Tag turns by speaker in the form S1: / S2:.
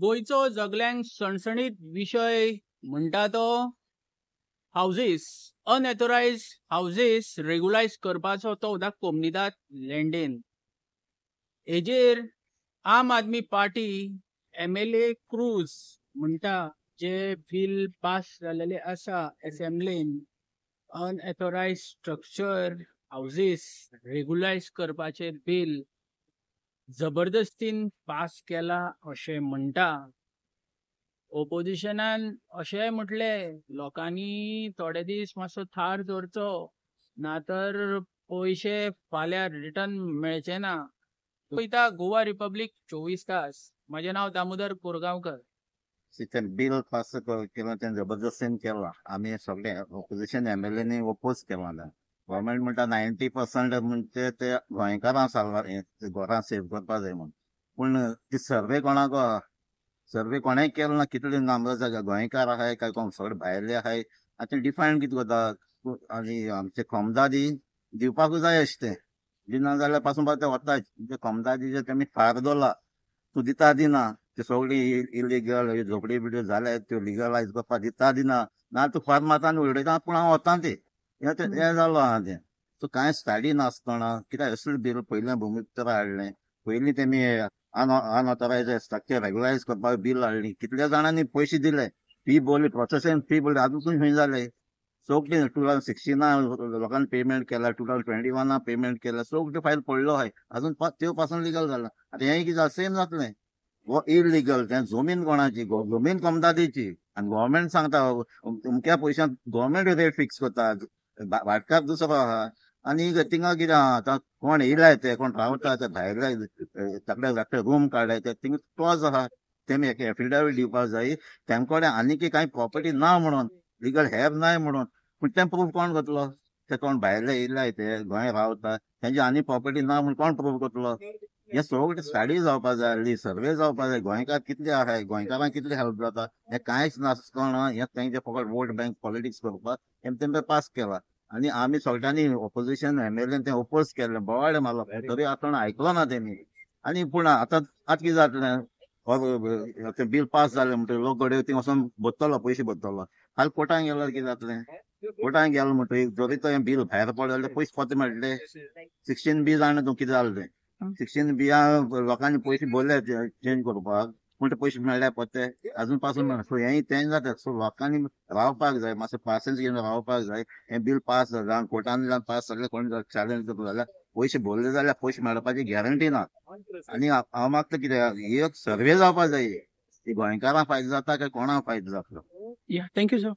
S1: गोयचो सगळ्यांक सणसणीत विषय म्हणटा तो हाऊसेस अनऑथोराइज हाऊसेस रेग्युलायज करपाचो तो उदाक कोमनिदाद लँडेन हेजेर आम आदमी पार्टी MLA क्रूज म्हणटा जे बिल पास जाल्लेले आसा असेंब्लीन अनऑथोराइज स्ट्रक्चर हाऊसेस रेग्युलायज करपाचे बिल जबरदस्तीन पास केला अशें म्हणटा. ओपोजिशनान अशेंय म्हटले लोकांनी थोडे दीस मातसो थार दवरचो ना तर पयशे फाल्यां रिटर्न मेळचे ना. पळयता गोवा रिपब्लीक 24 तास. म्हजें नांव दामोदर कोरगांवकर.
S2: तें बिल पास केलं तें जबरदस्तीन केलां. आमी सगळे ऑपोजिशन MLA ओपोज केलां. गव्हर्मेंट म्हणटा 90% म्हणजे ते गोंयकारां घरां सेव करपा जाय म्हणून. पूण ती सर्वे कोणाक सर्वे कोणें केलो ना कितले नामदार जागा गोंयकार आहाय काय कोण सगळे भायले आहाय आतां डिफायन कितें करता आनी आमचे कोमदादी दिवपाकूच जाय अशें तें दिना जाल्यार पासून ते वता कोमदादी जे तेमी फार दवरला तूं दिता दिना ते सगळी इलिगल झोपडी बिडी जाल्यात त्यो लिगलायज करपाक दिता दिना ना तूं फार मारता आनी उडयता पूण हांव वता तें हें जालो आहा तें सो कांय स्टडी नासतना कित्याक असलें बिल पयलें भुमिपुत्र हाडलें पयलीं तेमी अनऑथोराइज स्ट्रक्चर रेग्युलायज करपाक बिल हाडली कितल्या जाणांनी पयशे दिले फी भरली प्रोसेसींग फी भरली अजून खंय जाले सगळी 2016 लोकांनी पेमेंट केला 2021 पेमेंट केला सगळी फायल पडलो आहाय अजून त्यो पासून लिगल जाला आतां हें कितें सेम जातलें वो इलिगल तें जमीन कोणाची जमीन कोमदादीची आनी गव्हर्मेंट सांगता अमक्या पयशांक गव्हर्मेंट रेट फिक्स करता भाटकार दुसरो आहा आनी थिंगा कितें आहा आतां कोण येयलाय ते कोण रावता ते भायले धाकटे रूम काडलाय ते थिंगा क्लॉज आहा तेमी एफिडेवीट दिवपाक जाय तेमकोडे आनीक कांय प्रॉपर्टी ना म्हणून लिगल हेर नाय म्हणून पूण तें प्रूफ कोण करतलो ते कोण भायले येयलाय ते गोंय रावता तेंची आनी प्रॉपर्टी ना म्हणून कोण प्रूफ करतलो हे सगळे स्टडी जावपाक जाय आसली सर्वे जावपाक जाय गोंयकार कितले आहाय गोंयकारांक कितले हेल्प जाता हें कांयच नासतना हें तेंचे फकत वोट बँक पॉलिटिक्स करपाक तेंपे पास केला आनी आमी सगळ्यांनी ऑपोजिशन MLA तें ओपोज केलें बोवाळे मारलो तरी आसतना आयकलो ना तेमी आनी पूण आतां कितें जातलें तें बिल पास जालें म्हणटकीर लोक गड्यो थिंग वचोन बसतलो पयशे भरतलो फाल्यां कोर्टान गेल्यार कितें जातलें कोर्टान गेलो म्हणटकीर जरी तो बिल भायर पडलें जाल्यार पयशे कोते मेळटले 16B जाणा तूं कितें जालें तें 16B लोकांनी पयशे भरले चेंज करपाक पूण ते पयशे मेळ्ळे पत्ते अजून पासून मेळना सो हेंय तें जाता सो लोकांनी रावपाक जाय मातसो पासेंस घेवन रावपाक जाय हें बिल पास जालें कोर्टान पास जालें कोण चॅलेंज करता जाल्यार पयशे भरले जाल्यार पयशे मेळपाची गॅरंटी ना आनी हांव मागता कितें एक सर्वे जावपाक जाय ती गोंयकारांक फायदो जाता काय कोणाक फायदो जातलो.
S1: Thank you sir.